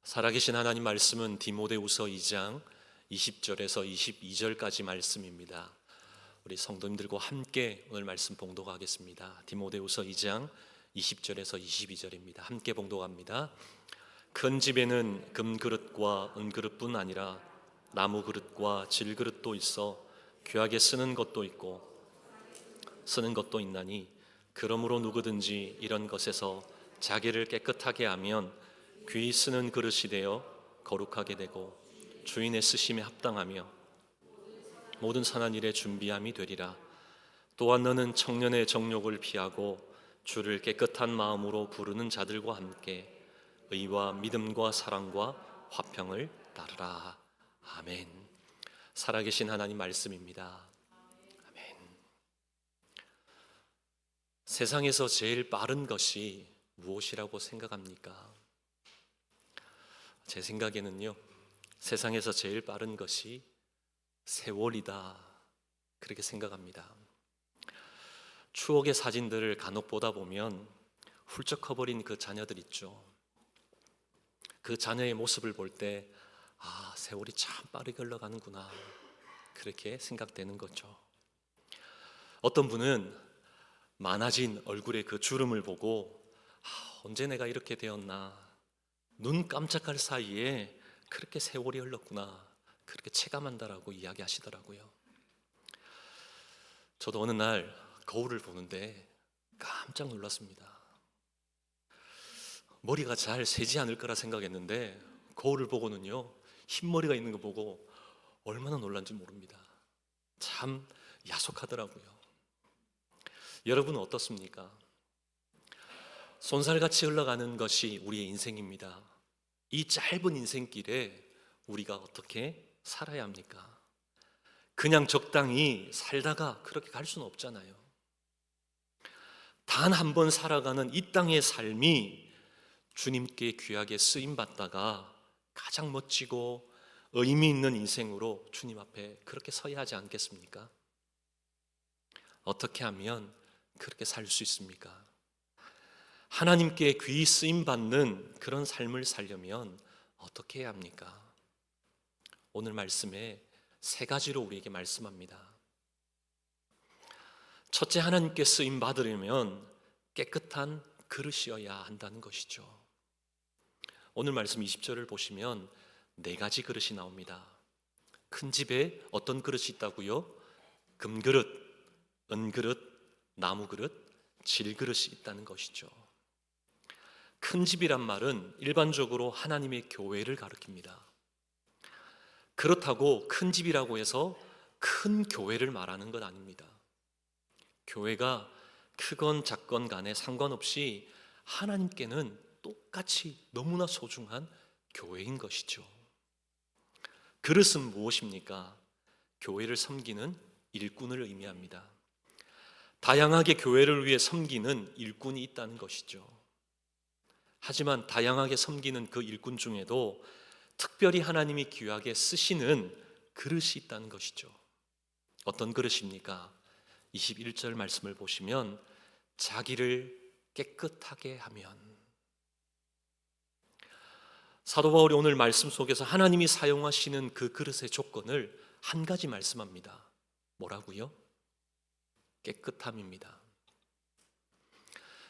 살아계신 하나님 말씀은 디모데후서 2장 20절에서 22절까지 말씀입니다. 우리 성도님들과 함께 오늘 말씀 봉독하겠습니다. 디모데후서 2장 20절에서 22절입니다. 함께 봉독합니다. 큰 집에는 금그릇과 은그릇뿐 아니라 나무 그릇과 질그릇도 있어 귀하게 쓰는 것도 있고 쓰는 것도 있나니, 그러므로 누구든지 이런 것에서 자기를 깨끗하게 하면 귀히 쓰는 그릇이 되어 거룩하게 되고 주인의 쓰심에 합당하며 모든 선한 일에 준비함이 되리라. 또한 너는 청년의 정욕을 피하고 주를 깨끗한 마음으로 부르는 자들과 함께 의와 믿음과 사랑과 화평을 따르라. 아멘. 살아계신 하나님 말씀입니다. 아멘. 세상에서 제일 빠른 것이 무엇이라고 생각합니까? 제 생각에는요, 세상에서 제일 빠른 것이 세월이다, 그렇게 생각합니다. 추억의 사진들을 간혹 보다 보면 훌쩍 커버린 그 자녀들 있죠. 그 자녀의 모습을 볼 때 세월이 참 빠르게 흘러가는구나, 그렇게 생각되는 거죠. 어떤 분은 많아진 얼굴의 그 주름을 보고 언제 내가 이렇게 되었나, 눈 깜짝할 사이에 그렇게 세월이 흘렀구나, 그렇게 체감한다라고 이야기하시더라고요. 저도 어느 날 거울을 보는데 깜짝 놀랐습니다. 머리가 잘 새지 않을 거라 생각했는데 거울을 보고는요, 흰머리가 있는 거 보고 얼마나 놀란지 모릅니다. 참 야속하더라고요. 여러분은 어떻습니까? 손살같이 흘러가는 것이 우리의 인생입니다. 이 짧은 인생길에 우리가 어떻게 살아야 합니까? 그냥 적당히 살다가 그렇게 갈 수는 없잖아요. 단 한 번 살아가는 이 땅의 삶이 주님께 귀하게 쓰임받다가 가장 멋지고 의미 있는 인생으로 주님 앞에 그렇게 서야 하지 않겠습니까? 어떻게 하면 그렇게 살 수 있습니까? 하나님께 귀히 쓰임받는 그런 삶을 살려면 어떻게 해야 합니까? 오늘 말씀에 세 가지로 우리에게 말씀합니다. 첫째, 하나님께 쓰임받으려면 깨끗한 그릇이어야 한다는 것이죠. 오늘 말씀 20절을 보시면 네 가지 그릇이 나옵니다. 큰 집에 어떤 그릇이 있다고요? 금그릇, 은그릇, 나무그릇, 질그릇이 있다는 것이죠. 큰 집이란 말은 일반적으로 하나님의 교회를 가리킵니다. 그렇다고 큰 집이라고 해서 큰 교회를 말하는 건 아닙니다. 교회가 크건 작건 간에 상관없이 하나님께는 똑같이 너무나 소중한 교회인 것이죠. 그릇은 무엇입니까? 교회를 섬기는 일꾼을 의미합니다. 다양하게 교회를 위해 섬기는 일꾼이 있다는 것이죠. 하지만 다양하게 섬기는 그 일꾼 중에도 특별히 하나님이 귀하게 쓰시는 그릇이 있다는 것이죠. 어떤 그릇입니까? 21절 말씀을 보시면 자기를 깨끗하게 하면. 사도 바울이 오늘 말씀 속에서 하나님이 사용하시는 그 그릇의 조건을 한 가지 말씀합니다. 뭐라고요? 깨끗함입니다.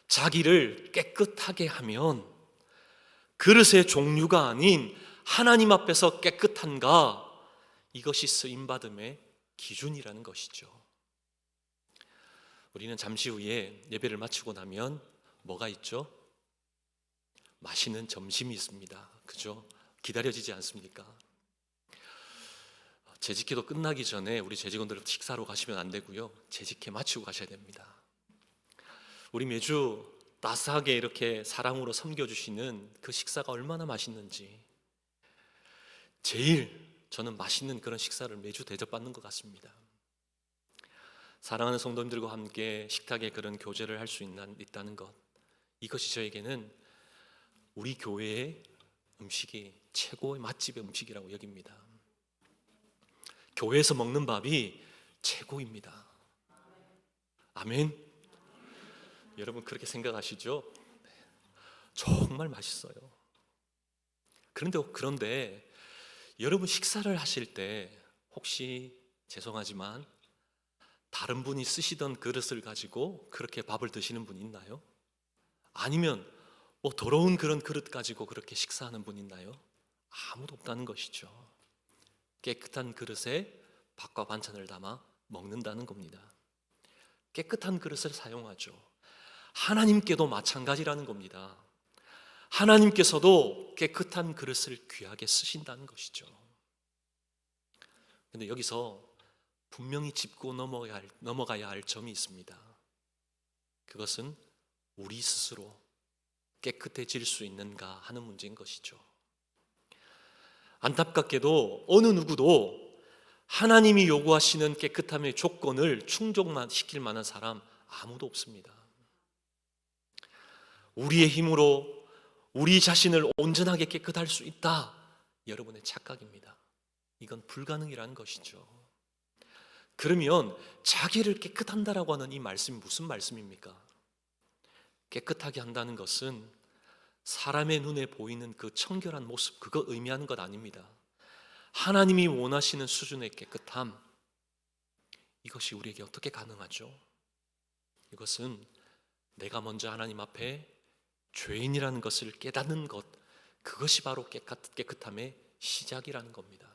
자기를 깨끗하게 하면 그릇의 종류가 아닌 하나님 앞에서 깨끗한가, 이것이 쓰임받음의 기준이라는 것이죠. 우리는 잠시 후에 예배를 마치고 나면 뭐가 있죠? 맛있는 점심이 있습니다. 그죠? 기다려지지 않습니까? 재직회도 끝나기 전에 우리 재직원들 식사로 가시면 안 되고요, 재직회 마치고 가셔야 됩니다. 우리 매주 따스하게 이렇게 사랑으로 섬겨주시는 그 식사가 얼마나 맛있는지, 제일 저는 맛있는 그런 식사를 매주 대접받는 것 같습니다. 사랑하는 성도님들과 함께 식탁에 그런 교제를 할 수 있다는 것, 이것이 저에게는 우리 교회의 음식이 최고의 맛집의 음식이라고 여깁니다. 교회에서 먹는 밥이 최고입니다. 아멘. 여러분 그렇게 생각하시죠? 정말 맛있어요. 그런데 여러분 식사를 하실 때 혹시 죄송하지만 다른 분이 쓰시던 그릇을 가지고 그렇게 밥을 드시는 분 있나요? 아니면 뭐 더러운 그런 그릇 가지고 그렇게 식사하는 분 있나요? 아무도 없다는 것이죠. 깨끗한 그릇에 밥과 반찬을 담아 먹는다는 겁니다. 깨끗한 그릇을 사용하죠. 하나님께도 마찬가지라는 겁니다. 하나님께서도 깨끗한 그릇을 귀하게 쓰신다는 것이죠. 그런데 여기서 분명히 짚고 넘어가야 할 점이 있습니다. 그것은 우리 스스로 깨끗해질 수 있는가 하는 문제인 것이죠. 안타깝게도 어느 누구도 하나님이 요구하시는 깨끗함의 조건을 충족만 시킬 만한 사람 아무도 없습니다. 우리의 힘으로 우리 자신을 온전하게 깨끗할 수 있다, 여러분의 착각입니다. 이건 불가능이라는 것이죠. 그러면 자기를 깨끗한다라고 하는 이 말씀이 무슨 말씀입니까? 깨끗하게 한다는 것은 사람의 눈에 보이는 그 청결한 모습, 그거 의미하는 것 아닙니다. 하나님이 원하시는 수준의 깨끗함, 이것이 우리에게 어떻게 가능하죠? 이것은 내가 먼저 하나님 앞에 죄인이라는 것을 깨닫는 것, 그것이 바로 깨끗함의 시작이라는 겁니다.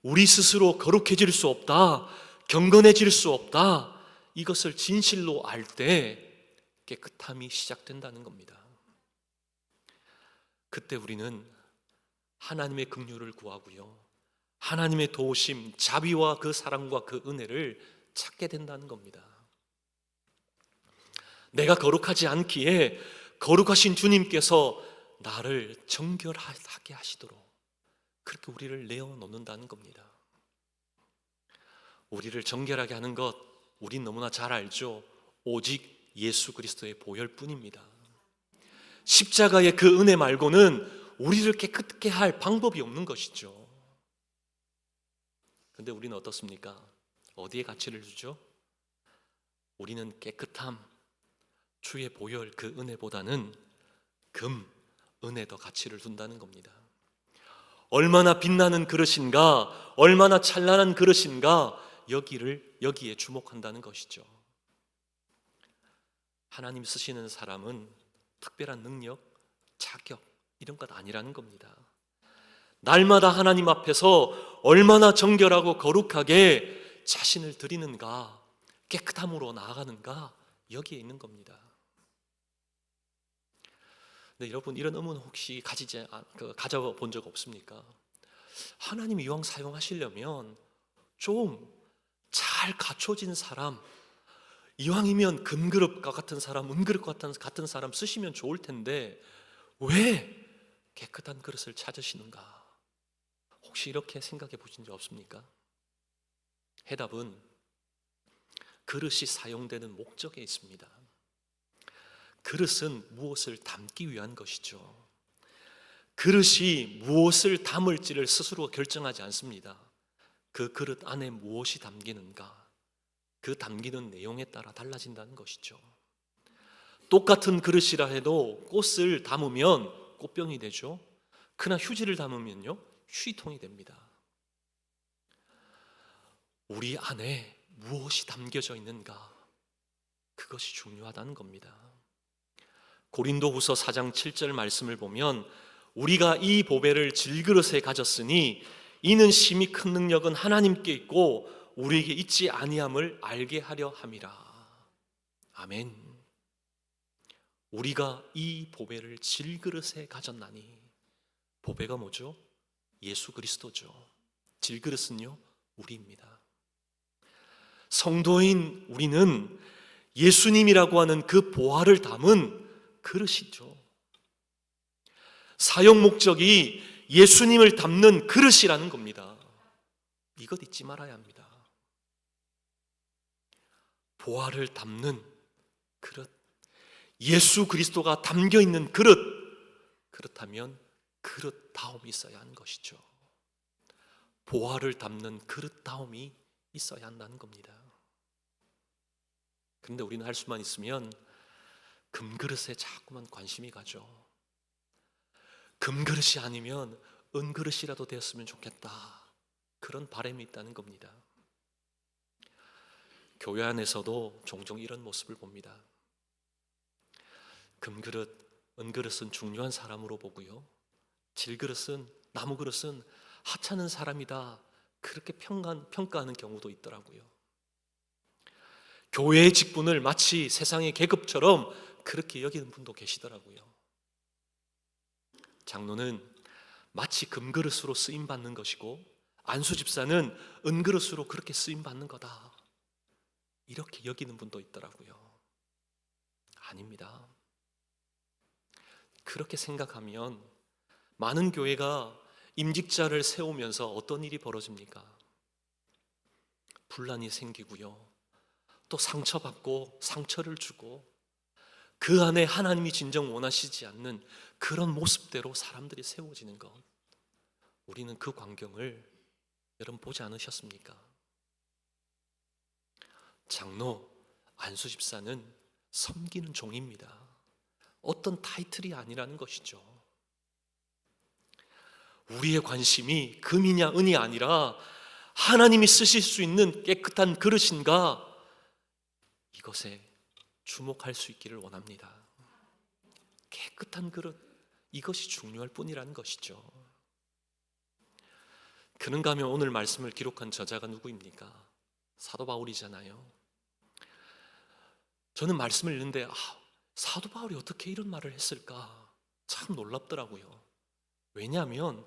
우리 스스로 거룩해질 수 없다, 경건해질 수 없다, 이것을 진실로 알 때 깨끗함이 시작된다는 겁니다. 그때 우리는 하나님의 긍휼을 구하고요, 하나님의 도우심, 자비와 그 사랑과 그 은혜를 찾게 된다는 겁니다. 내가 거룩하지 않기에 거룩하신 주님께서 나를 정결하게 하시도록 그렇게 우리를 내어놓는다는 겁니다. 우리를 정결하게 하는 것, 우린 너무나 잘 알죠. 오직 예수 그리스도의 보혈뿐입니다. 십자가의 그 은혜 말고는 우리를 깨끗게 할 방법이 없는 것이죠. 그런데 우리는 어떻습니까? 어디에 가치를 두죠? 우리는 깨끗함, 주의 보혈 그 은혜보다는 은혜 더 가치를 둔다는 겁니다. 얼마나 빛나는 그릇인가, 얼마나 찬란한 그릇인가, 여기에 주목한다는 것이죠. 하나님 쓰시는 사람은 특별한 능력, 자격 이런 것 아니라는 겁니다. 날마다 하나님 앞에서 얼마나 정결하고 거룩하게 자신을 드리는가, 깨끗함으로 나아가는가, 여기에 있는 겁니다. 근데 여러분, 이런 의문 혹시 가져본 적 없습니까? 하나님이 이왕 사용하시려면 좀 잘 갖춰진 사람, 이왕이면 금그릇과 같은 사람, 은그릇과 같은 사람 쓰시면 좋을 텐데 왜 깨끗한 그릇을 찾으시는가? 혹시 이렇게 생각해 보신 적 없습니까? 해답은 그릇이 사용되는 목적에 있습니다. 그릇은 무엇을 담기 위한 것이죠. 그릇이 무엇을 담을지를 스스로 결정하지 않습니다. 그 그릇 안에 무엇이 담기는가, 그 담기는 내용에 따라 달라진다는 것이죠. 똑같은 그릇이라 해도 꽃을 담으면 꽃병이 되죠. 그러나 휴지를 담으면요, 휴지통이 됩니다. 우리 안에 무엇이 담겨져 있는가, 그것이 중요하다는 겁니다. 고린도후서 4장 7절 말씀을 보면 우리가 이 보배를 질그릇에 가졌으니 이는 심히 큰 능력은 하나님께 있고 우리에게 있지 아니함을 알게 하려 함이라. 아멘. 우리가 이 보배를 질그릇에 가졌나니, 보배가 뭐죠? 예수 그리스도죠. 질그릇은요, 우리입니다. 성도인 우리는 예수님이라고 하는 그 보화를 담은 그릇이죠. 사용 목적이 예수님을 담는 그릇이라는 겁니다. 이것 잊지 말아야 합니다. 보화를 담는 그릇, 예수 그리스도가 담겨 있는 그릇, 그렇다면 그릇다움이 있어야 하는 것이죠. 보화를 담는 그릇다움이 있어야 한다는 겁니다. 그런데 우리는 할 수만 있으면 금그릇에 자꾸만 관심이 가죠. 금그릇이 아니면 은그릇이라도 되었으면 좋겠다, 그런 바람이 있다는 겁니다. 교회 안에서도 종종 이런 모습을 봅니다. 금그릇, 은그릇은 중요한 사람으로 보고요, 질그릇은, 나무그릇은 하찮은 사람이다, 그렇게 평가하는 경우도 있더라고요. 교회의 직분을 마치 세상의 계급처럼 그렇게 여기는 분도 계시더라고요. 장로는 마치 금그릇으로 쓰임받는 것이고 안수집사는 은그릇으로 그렇게 쓰임받는 거다, 이렇게 여기는 분도 있더라고요. 아닙니다. 그렇게 생각하면 많은 교회가 임직자를 세우면서 어떤 일이 벌어집니까? 분란이 생기고요, 또 상처받고 상처를 주고 그 안에 하나님이 진정 원하시지 않는 그런 모습대로 사람들이 세워지는 것, 우리는 그 광경을 여러분 보지 않으셨습니까? 장로, 안수집사는 섬기는 종입니다. 어떤 타이틀이 아니라는 것이죠. 우리의 관심이 금이냐 은이 아니라 하나님이 쓰실 수 있는 깨끗한 그릇인가, 이것에 주목할 수 있기를 원합니다. 깨끗한 그릇, 이것이 중요할 뿐이라는 것이죠. 그런가 하면 오늘 말씀을 기록한 저자가 누구입니까? 사도 바울이잖아요. 저는 말씀을 읽는데 사도 바울이 어떻게 이런 말을 했을까 참 놀랍더라고요. 왜냐하면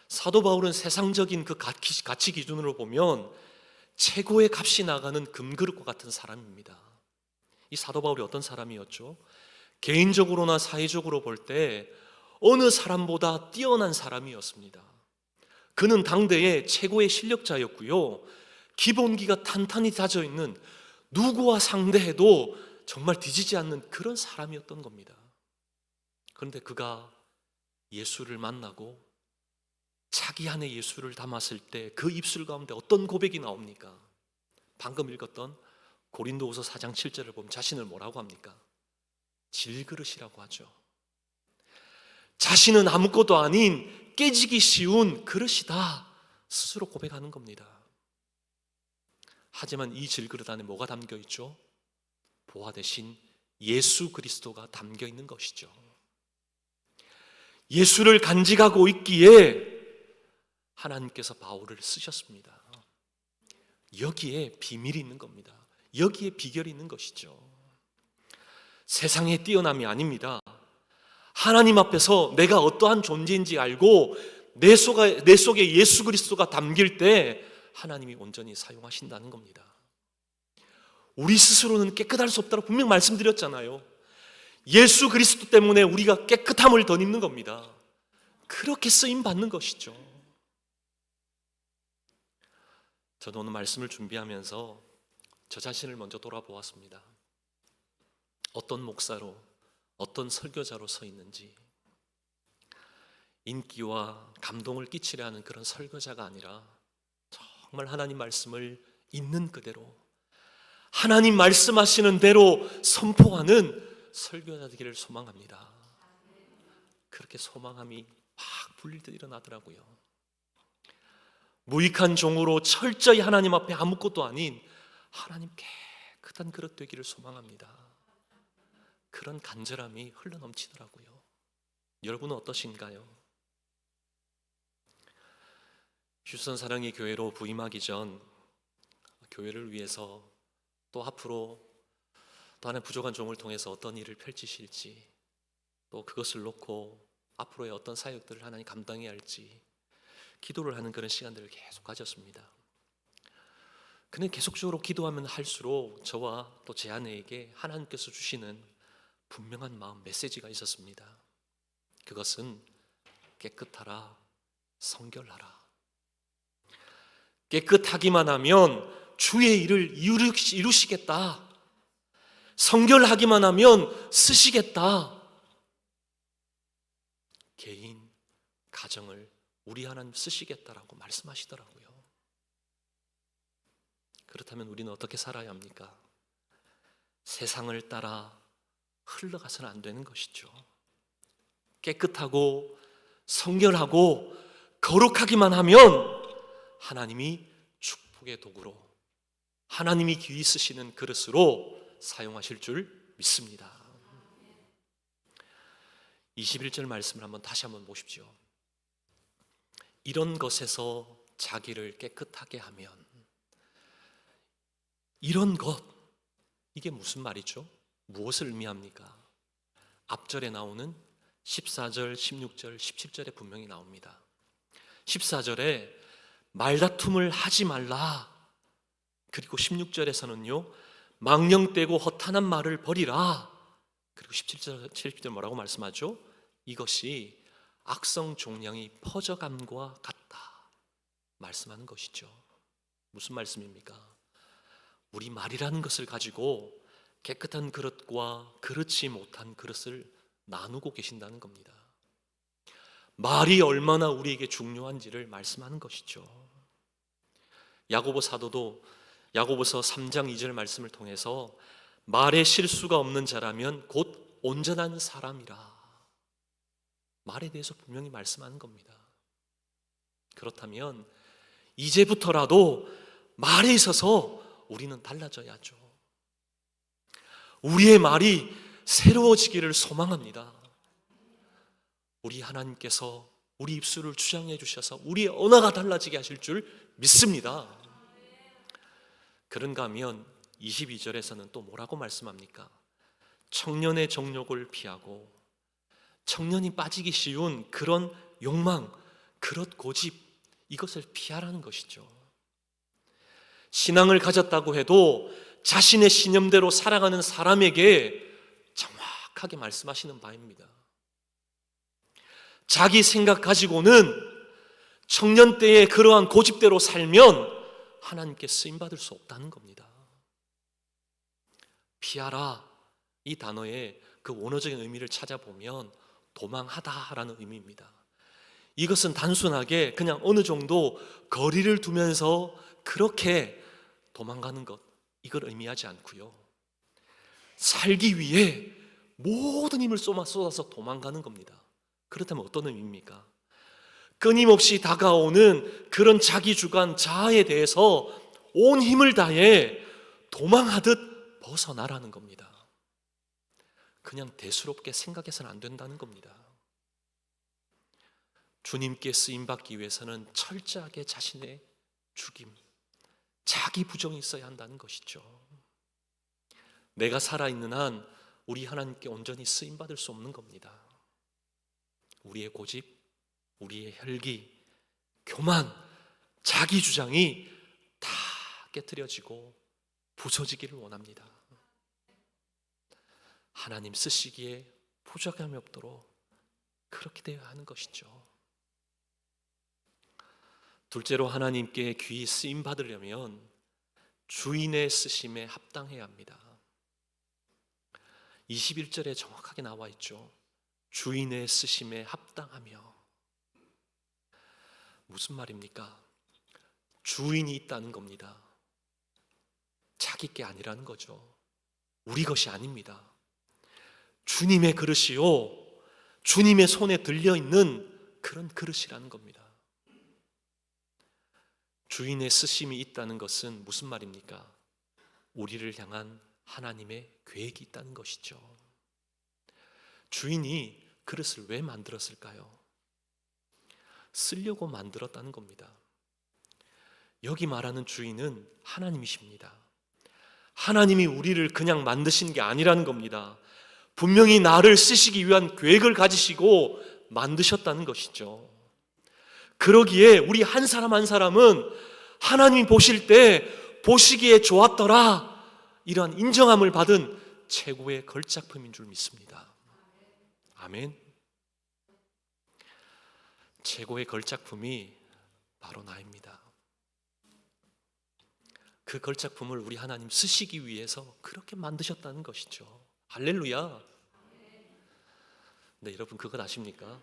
사도 바울은 세상적인 그 가치 기준으로 보면 최고의 값이 나가는 금그릇과 같은 사람입니다. 이 사도 바울이 어떤 사람이었죠? 개인적으로나 사회적으로 볼 때 어느 사람보다 뛰어난 사람이었습니다. 그는 당대의 최고의 실력자였고요, 기본기가 탄탄히 다져 있는, 누구와 상대해도 정말 뒤지지 않는 그런 사람이었던 겁니다. 그런데 그가 예수를 만나고 자기 안에 예수를 담았을 때 그 입술 가운데 어떤 고백이 나옵니까? 방금 읽었던 고린도후서 4장 7절을 보면 자신을 뭐라고 합니까? 질그릇이라고 하죠. 자신은 아무것도 아닌 깨지기 쉬운 그릇이다, 스스로 고백하는 겁니다. 하지만 이 질그릇 안에 뭐가 담겨 있죠? 보화 대신 예수 그리스도가 담겨 있는 것이죠. 예수를 간직하고 있기에 하나님께서 바울을 쓰셨습니다. 여기에 비밀이 있는 겁니다. 여기에 비결이 있는 것이죠. 세상의 뛰어남이 아닙니다. 하나님 앞에서 내가 어떠한 존재인지 알고 내 속에 예수 그리스도가 담길 때 하나님이 온전히 사용하신다는 겁니다. 우리 스스로는 깨끗할 수 없다고 분명 말씀드렸잖아요. 예수 그리스도 때문에 우리가 깨끗함을 덧입는 겁니다. 그렇게 쓰임 받는 것이죠. 저는 오늘 말씀을 준비하면서 저 자신을 먼저 돌아보았습니다. 어떤 목사로, 어떤 설교자로 서 있는지, 인기와 감동을 끼치려 하는 그런 설교자가 아니라 정말 하나님 말씀을 있는 그대로, 하나님 말씀하시는 대로 선포하는 설교자 되기를 소망합니다. 그렇게 소망함이 막 불릴 듯 일어나더라고요. 무익한 종으로 철저히 하나님 앞에 아무것도 아닌 하나님 깨끗한 그릇 되기를 소망합니다. 그런 간절함이 흘러넘치더라고요. 여러분은 어떠신가요? 휴스턴 사랑의 교회로 부임하기 전 교회를 위해서 또 앞으로 또 하나의 부족한 종을 통해서 어떤 일을 펼치실지, 또 그것을 놓고 앞으로의 어떤 사역들을 하나님 감당해야 할지 기도를 하는 그런 시간들을 계속 가졌습니다. 근데 계속적으로 기도하면 할수록 저와 또 제 아내에게 하나님께서 주시는 분명한 마음, 메시지가 있었습니다. 그것은 깨끗하라, 성결하라. 깨끗하기만 하면 주의 일을 이루시겠다. 성결하기만 하면 쓰시겠다. 개인, 가정을 우리 하나님 쓰시겠다라고 말씀하시더라고요. 그렇다면 우리는 어떻게 살아야 합니까? 세상을 따라 흘러가서는 안 되는 것이죠. 깨끗하고 성결하고 거룩하기만 하면 하나님이 축복의 도구로, 하나님이 귀히 쓰시는 그릇으로 사용하실 줄 믿습니다. 21절 말씀을 다시 한번 보십시오. 이런 것에서 자기를 깨끗하게 하면, 이런 것, 이게 무슨 말이죠? 무엇을 의미합니까? 앞절에 나오는 14절, 16절, 17절에 분명히 나옵니다. 14절에 말다툼을 하지 말라. 그리고 16절에서는요, 망령되고 허탄한 말을 버리라. 그리고 17절 뭐라고 말씀하죠? 이것이 악성 종양이 퍼져감과 같다 말씀하는 것이죠. 무슨 말씀입니까? 우리 말이라는 것을 가지고 깨끗한 그릇과 그렇지 못한 그릇을 나누고 계신다는 겁니다. 말이 얼마나 우리에게 중요한지를 말씀하는 것이죠. 야고보 사도도 야고보서 3장 2절 말씀을 통해서 말에 실수가 없는 자라면 곧 온전한 사람이라, 말에 대해서 분명히 말씀하는 겁니다. 그렇다면 이제부터라도 말에 있어서 우리는 달라져야죠. 우리의 말이 새로워지기를 소망합니다. 우리 하나님께서 우리 입술을 주장해 주셔서 우리의 언어가 달라지게 하실 줄 믿습니다. 그런가 하면 22절에서는 또 뭐라고 말씀합니까? 청년의 정욕을 피하고, 청년이 빠지기 쉬운 그런 욕망, 그릇 고집, 이것을 피하라는 것이죠. 신앙을 가졌다고 해도 자신의 신념대로 살아가는 사람에게 정확하게 말씀하시는 바입니다. 자기 생각 가지고는 청년 때의 그러한 고집대로 살면 하나님께 쓰임받을 수 없다는 겁니다. 피하라, 이 단어의 그 원어적인 의미를 찾아보면 도망하다라는 의미입니다. 이것은 단순하게 그냥 어느 정도 거리를 두면서 그렇게 도망가는 것, 이걸 의미하지 않고요, 살기 위해 모든 힘을 쏟아서 도망가는 겁니다. 그렇다면 어떤 의미입니까? 끊임없이 다가오는 그런 자기 주관 자아에 대해서 온 힘을 다해 도망하듯 벗어나라는 겁니다. 그냥 대수롭게 생각해서는 안 된다는 겁니다. 주님께 쓰임받기 위해서는 철저하게 자신의 죽임, 자기 부정이 있어야 한다는 것이죠. 내가 살아있는 한 우리 하나님께 온전히 쓰임받을 수 없는 겁니다. 우리의 고집, 우리의 혈기, 교만, 자기 주장이 다 깨트려지고 부서지기를 원합니다. 하나님 쓰시기에 부족함이 없도록 그렇게 되어야 하는 것이죠. 둘째로, 하나님께 귀히 쓰임 받으려면 주인의 쓰심에 합당해야 합니다. 21절에 정확하게 나와 있죠. 주인의 쓰심에 합당하며. 무슨 말입니까? 주인이 있다는 겁니다. 자기 게 아니라는 거죠. 우리 것이 아닙니다. 주님의 그릇이요, 주님의 손에 들려있는 그런 그릇이라는 겁니다. 주인의 쓰심이 있다는 것은 무슨 말입니까? 우리를 향한 하나님의 계획이 있다는 것이죠. 주인이 그릇을 왜 만들었을까요? 쓰려고 만들었다는 겁니다. 여기 말하는 주인은 하나님이십니다. 하나님이 우리를 그냥 만드신 게 아니라는 겁니다. 분명히 나를 쓰시기 위한 계획을 가지시고 만드셨다는 것이죠. 그러기에 우리 한 사람 한 사람은 하나님이 보실 때 보시기에 좋았더라, 이러한 인정함을 받은 최고의 걸작품인 줄 믿습니다. 아멘. 최고의 걸작품이 바로 나입니다. 그 걸작품을 우리 하나님 쓰시기 위해서 그렇게 만드셨다는 것이죠. 할렐루야. 네, 여러분 그것 아십니까?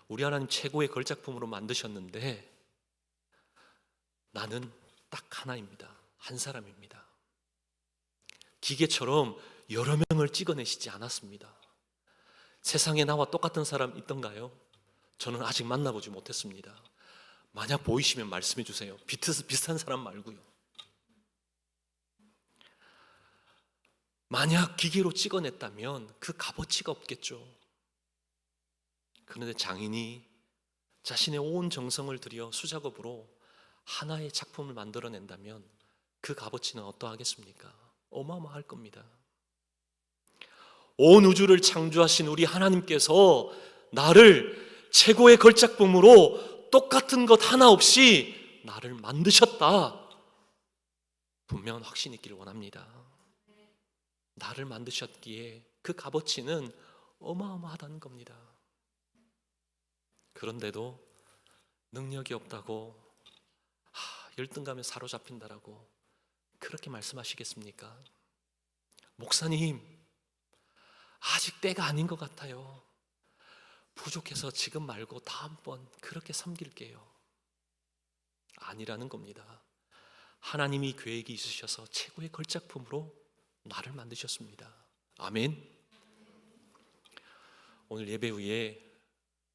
우리 하나님 최고의 걸작품으로 만드셨는데 나는 딱 하나입니다. 한 사람입니다. 기계처럼 여러 명을 찍어내시지 않았습니다. 세상에 나와 똑같은 사람 있던가요? 저는 아직 만나보지 못했습니다. 만약 보이시면 말씀해 주세요. 비슷한 사람 말고요. 만약 기계로 찍어냈다면 그 값어치가 없겠죠. 그런데 장인이 자신의 온 정성을 들여 수작업으로 하나의 작품을 만들어낸다면 그 값어치는 어떠하겠습니까? 어마어마할 겁니다. 온 우주를 창조하신 우리 하나님께서 나를 최고의 걸작품으로 똑같은 것 하나 없이 나를 만드셨다. 분명한 확신 있기를 원합니다. 나를 만드셨기에 그 값어치는 어마어마하다는 겁니다. 그런데도 능력이 없다고 열등감에 사로잡힌다라고 그렇게 말씀하시겠습니까? 목사님, 아직 때가 아닌 것 같아요. 부족해서 지금 말고 다음번 그렇게 섬길게요. 아니라는 겁니다. 하나님이 계획이 있으셔서 최고의 걸작품으로 나를 만드셨습니다. 아멘. 오늘 예배 후에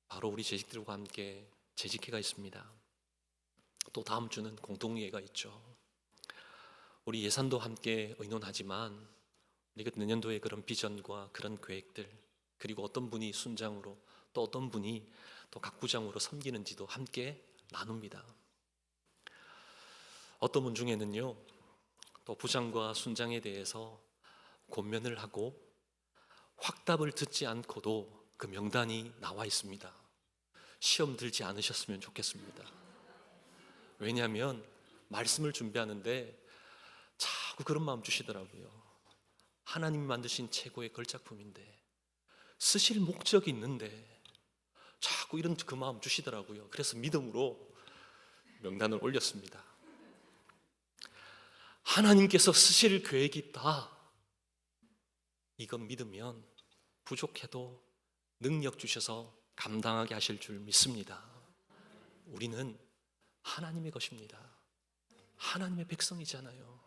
바로 우리 재직들과 함께 재직회가 있습니다. 또 다음 주는 공동예가 있죠. 우리 예산도 함께 의논하지만 우리가 내년도에 그런 비전과 그런 계획들, 그리고 어떤 분이 순장으로 또 어떤 분이 또 각 부장으로 섬기는지도 함께 나눕니다. 어떤 분 중에는요, 또 부장과 순장에 대해서 권면을 하고 확답을 듣지 않고도 그 명단이 나와 있습니다. 시험 들지 않으셨으면 좋겠습니다. 왜냐하면 말씀을 준비하는데 자꾸 그런 마음 주시더라고요. 하나님이 만드신 최고의 걸작품인데, 쓰실 목적이 있는데 자꾸 이런 그 마음 주시더라고요. 그래서 믿음으로 명단을 올렸습니다. 하나님께서 쓰실 계획이 있다. 이건 믿으면 부족해도 능력 주셔서 감당하게 하실 줄 믿습니다. 우리는 하나님의 것입니다. 하나님의 백성이잖아요.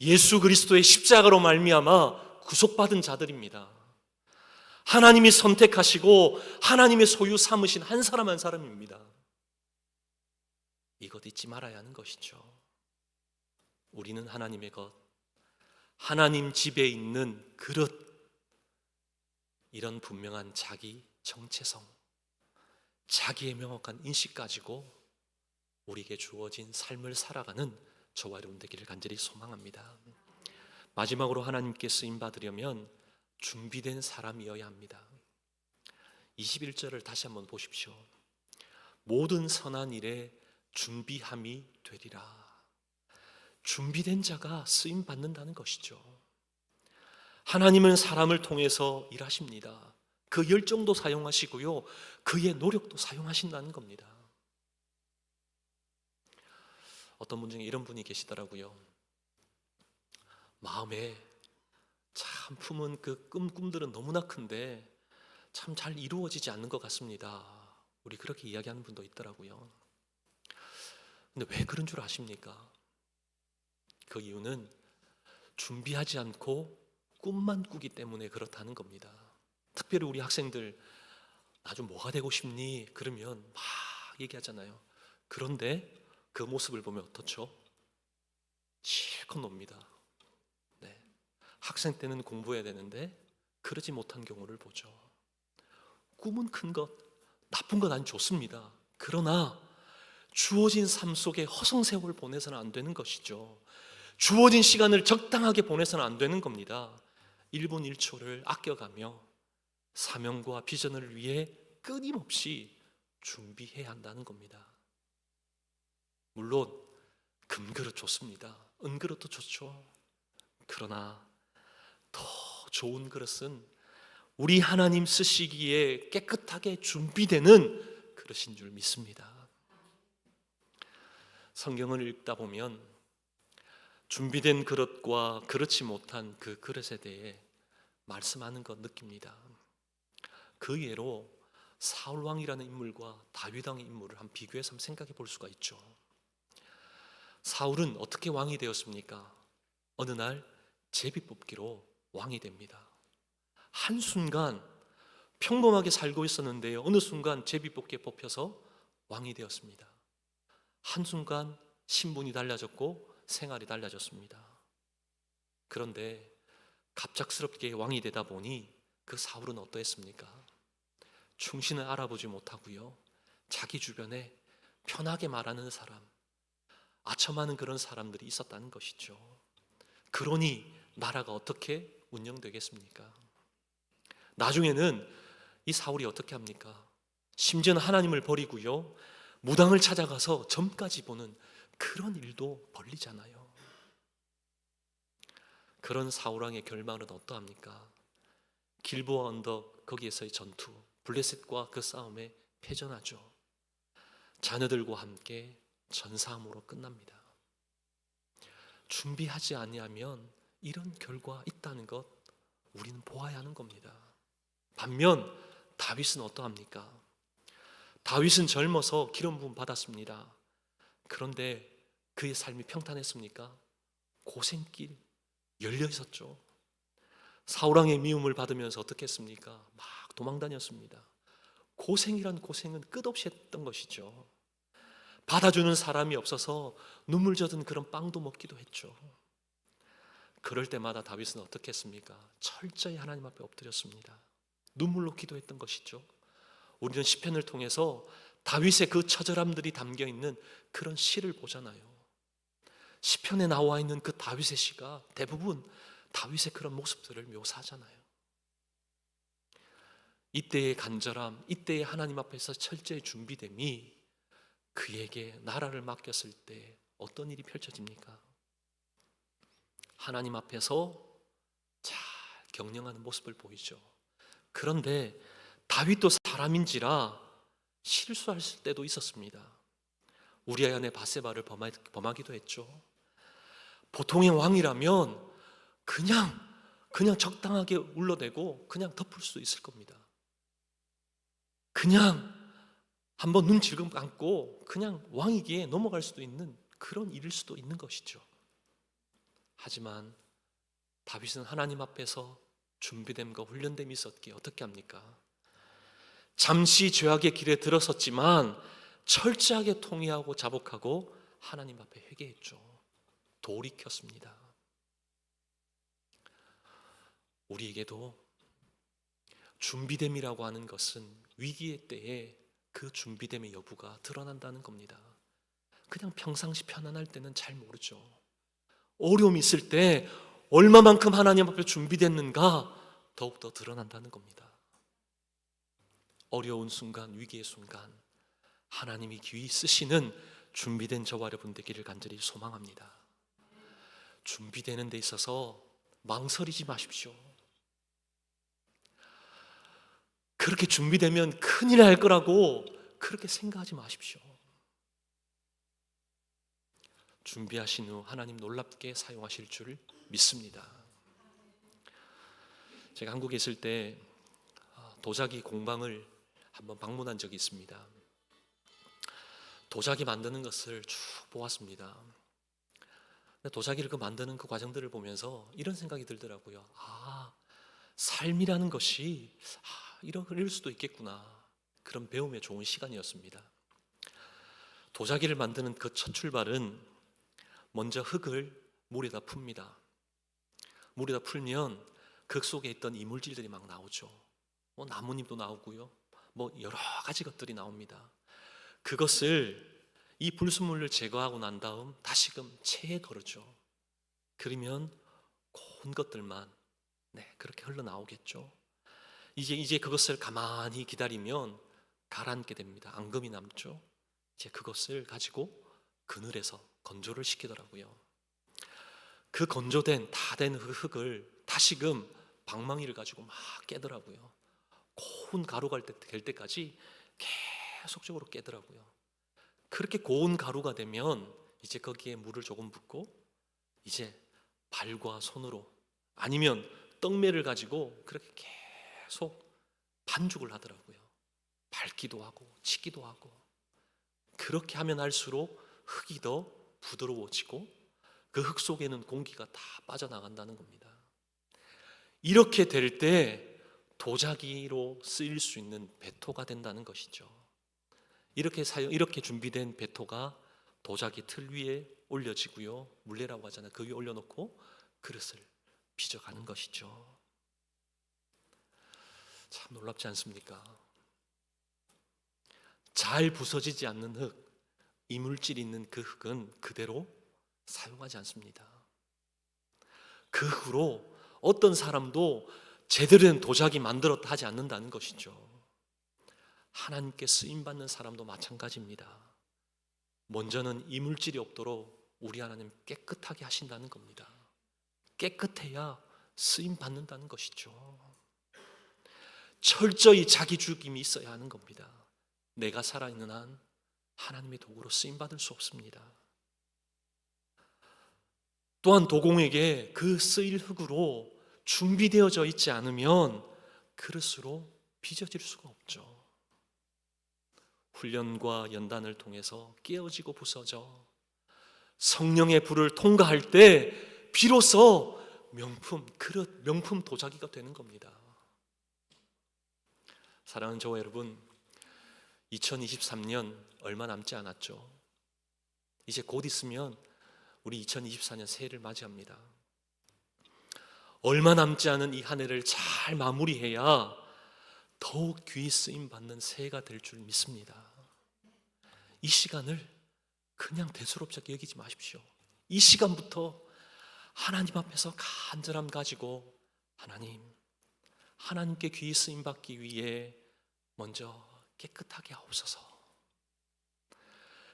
예수 그리스도의 십자가로 말미암아 구속받은 자들입니다. 하나님이 선택하시고 하나님의 소유 삼으신 한 사람 한 사람입니다. 이것 잊지 말아야 하는 것이죠. 우리는 하나님의 것, 하나님 집에 있는 그릇, 이런 분명한 자기 정체성, 자기의 명확한 인식 가지고 우리에게 주어진 삶을 살아가는 저와 여러분 되기를 간절히 소망합니다. 마지막으로 하나님께 쓰임 받으려면 준비된 사람이어야 합니다. 21절을 다시 한번 보십시오. 모든 선한 일에 준비함이 되리라. 준비된 자가 쓰임 받는다는 것이죠. 하나님은 사람을 통해서 일하십니다. 그 열정도 사용하시고요, 그의 노력도 사용하신다는 겁니다. 어떤 분 중에 이런 분이 계시더라고요. 마음에 참 품은 그 꿈들은 너무나 큰데 참 잘 이루어지지 않는 것 같습니다. 우리 그렇게 이야기하는 분도 있더라고요. 근데 왜 그런 줄 아십니까? 그 이유는 준비하지 않고 꿈만 꾸기 때문에 그렇다는 겁니다. 특별히 우리 학생들, 나 좀 뭐가 되고 싶니? 그러면 막 얘기하잖아요. 그런데 그 모습을 보면 어떻죠? 실컷 놉니다. 네. 학생 때는 공부해야 되는데 그러지 못한 경우를 보죠. 꿈은 큰 것, 나쁜 건 아니 좋습니다. 그러나 주어진 삶 속에 허송세월을 보내서는 안 되는 것이죠. 주어진 시간을 적당하게 보내서는 안 되는 겁니다. 1분 1초를 아껴가며 사명과 비전을 위해 끊임없이 준비해야 한다는 겁니다. 물론 금그릇 좋습니다. 은그릇도 좋죠. 그러나 더 좋은 그릇은 우리 하나님 쓰시기에 깨끗하게 준비되는 그릇인 줄 믿습니다. 성경을 읽다 보면 준비된 그릇과 그렇지 못한 그 그릇에 대해 말씀하는 것 느낍니다. 그 예로 사울왕이라는 인물과 다윗왕의 인물을 한번 비교해서 한번 생각해 볼 수가 있죠. 사울은 어떻게 왕이 되었습니까? 어느 날 제비 뽑기로 왕이 됩니다. 한순간 평범하게 살고 있었는데요, 어느 순간 제비뽑기에 뽑혀서 왕이 되었습니다. 한순간 신분이 달라졌고 생활이 달라졌습니다. 그런데 갑작스럽게 왕이 되다 보니 그 사울은 어떠했습니까? 충신을 알아보지 못하고요, 자기 주변에 편하게 말하는 사람, 아첨하는 그런 사람들이 있었다는 것이죠. 그러니 나라가 어떻게 운영되겠습니까? 나중에는 이 사울이 어떻게 합니까? 심지어는 하나님을 버리고요, 무당을 찾아가서 점까지 보는 그런 일도 벌리잖아요. 그런 사울왕의 결말은 어떠합니까? 길보아 언덕 거기에서의 전투, 블레셋과 그 싸움에 패전하죠. 자녀들과 함께 전사함으로 끝납니다. 준비하지 아니하면 이런 결과 있다는 것 우리는 보아야 하는 겁니다. 반면 다윗은 어떠합니까? 다윗은 젊어서 기름 부음 받았습니다. 그런데 그의 삶이 평탄했습니까? 고생길 열려 있었죠. 사울왕의 미움을 받으면서 어떻게 했습니까? 막 도망다녔습니다. 고생이란 고생은 끝없이 했던 것이죠. 받아주는 사람이 없어서 눈물 젖은 그런 빵도 먹기도 했죠. 그럴 때마다 다윗은 어떻게 했습니까? 철저히 하나님 앞에 엎드렸습니다. 눈물로 기도했던 것이죠. 우리는 시편을 통해서 다윗의 그 처절함들이 담겨있는 그런 시를 보잖아요. 시편에 나와 있는 그 다윗의 시가 대부분 다윗의 그런 모습들을 묘사하잖아요. 이때의 간절함, 이때의 하나님 앞에서 철저히 준비됨이 그에게 나라를 맡겼을 때 어떤 일이 펼쳐집니까? 하나님 앞에서 잘 경영하는 모습을 보이죠. 그런데 다윗도 사람인지라 실수할 때도 있었습니다. 우리아의 아내 바세바를 범하기도 했죠. 보통의 왕이라면 그냥 적당하게 울러대고 그냥 덮을 수 있을 겁니다. 그냥 한번 눈 질끔 감고 그냥 왕이기에 넘어갈 수도 있는 그런 일일 수도 있는 것이죠. 하지만 다윗은 하나님 앞에서 준비됨과 훈련됨이 있었기에 어떻게 합니까? 잠시 죄악의 길에 들어섰지만 철저하게 통회하고 자복하고 하나님 앞에 회개했죠. 돌이켰습니다. 우리에게도 준비됨이라고 하는 것은 위기의 때에 그 준비됨의 여부가 드러난다는 겁니다. 그냥 평상시 편안할 때는 잘 모르죠. 어려움이 있을 때 얼마만큼 하나님 앞에 준비됐는가 더욱더 드러난다는 겁니다. 어려운 순간, 위기의 순간 하나님이 귀히 쓰시는 준비된 저와 여러분 되기를 간절히 소망합니다. 준비되는 데 있어서 망설이지 마십시오. 그렇게 준비되면 큰일 날 거라고 그렇게 생각하지 마십시오. 준비하신 후 하나님 놀랍게 사용하실 줄 믿습니다. 제가 한국에 있을 때 도자기 공방을 한번 방문한 적이 있습니다. 도자기 만드는 것을 쭉 보았습니다. 도자기를 만드는 그 과정들을 보면서 이런 생각이 들더라고요. 삶이라는 것이 이럴 수도 있겠구나. 그런 배움의 좋은 시간이었습니다. 도자기를 만드는 그 첫 출발은 먼저 흙을 물에다 풉니다. 물에다 풀면 그 속에 있던 이물질들이 막 나오죠. 나뭇잎도 나오고요. 여러 가지 것들이 나옵니다. 그것을 이 불순물을 제거하고 난 다음 다시금 체에 걸어죠. 그러면 고운 것들만 그렇게 흘러나오겠죠. 이제 그것을 가만히 기다리면 가라앉게 됩니다. 앙금이 남죠. 이제 그것을 가지고 그늘에서 건조를 시키더라고요. 그 건조된 다 된 흙을 다시금 방망이를 가지고 막 깨더라고요. 고운 가루가 될 때까지 계속적으로 깨더라고요. 그렇게 고운 가루가 되면 이제 거기에 물을 조금 붓고 이제 발과 손으로 아니면 떡매를 가지고 그렇게 계속 반죽을 하더라고요. 밟기도 하고 치기도 하고. 그렇게 하면 할수록 흙이 더 부드러워지고 그 흙 속에는 공기가 다 빠져나간다는 겁니다. 이렇게 될 때 도자기로 쓰일 수 있는 배토가 된다는 것이죠. 이렇게 준비된 배토가 도자기 틀 위에 올려지고요, 물레라고 하잖아요. 그 위에 올려놓고 그릇을 빚어가는 것이죠. 참 놀랍지 않습니까? 잘 부서지지 않는 흙, 이물질이 있는 그 흙은 그대로 사용하지 않습니다. 그 흙으로 어떤 사람도 제대로 된 도자기 만들었다 하지 않는다는 것이죠. 하나님께 쓰임받는 사람도 마찬가지입니다. 먼저는 이물질이 없도록 우리 하나님 깨끗하게 하신다는 겁니다. 깨끗해야 쓰임받는다는 것이죠. 철저히 자기 죽임이 있어야 하는 겁니다. 내가 살아있는 한 하나님의 도구로 쓰임받을 수 없습니다. 또한 도공에게 그 쓰일 흙으로 준비되어져 있지 않으면 그릇으로 빚어질 수가 없죠. 훈련과 연단을 통해서 깨어지고 부서져 성령의 불을 통과할 때 비로소 명품 그릇, 명품 도자기가 되는 겁니다. 사랑하는 저와 여러분, 2023년 얼마 남지 않았죠. 이제 곧 있으면 우리 2024년 새해를 맞이합니다. 얼마 남지 않은 이 한 해를 잘 마무리해야 더욱 귀히 쓰임받는 새해가 될 줄 믿습니다. 이 시간을 그냥 대수롭지 않게 여기지 마십시오. 이 시간부터 하나님 앞에서 간절함 가지고 하나님께 귀히 쓰임받기 위해 먼저 깨끗하게 하옵소서.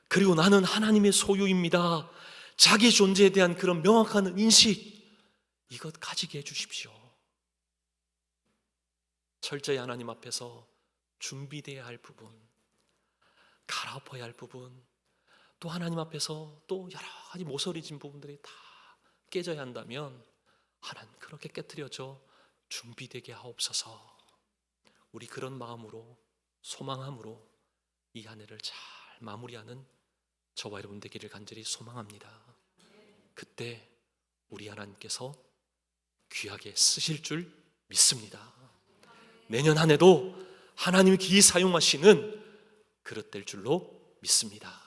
그리고 나는 하나님의 소유입니다. 자기 존재에 대한 그런 명확한 인식, 이것 가지게 해주십시오. 철저히 하나님 앞에서 준비되어야 할 부분, 갈아엎어야 할 부분, 또 하나님 앞에서 또 여러 가지 모서리진 부분들이 다 깨져야 한다면 하나님 그렇게 깨트려져 준비되게 하옵소서. 우리 그런 마음으로, 소망함으로 이 한 해를 잘 마무리하는 저와 여러분 되기를 간절히 소망합니다. 그때 우리 하나님께서 귀하게 쓰실 줄 믿습니다. 내년 한 해도 하나님이 귀히 사용하시는 그릇 될 줄로 믿습니다.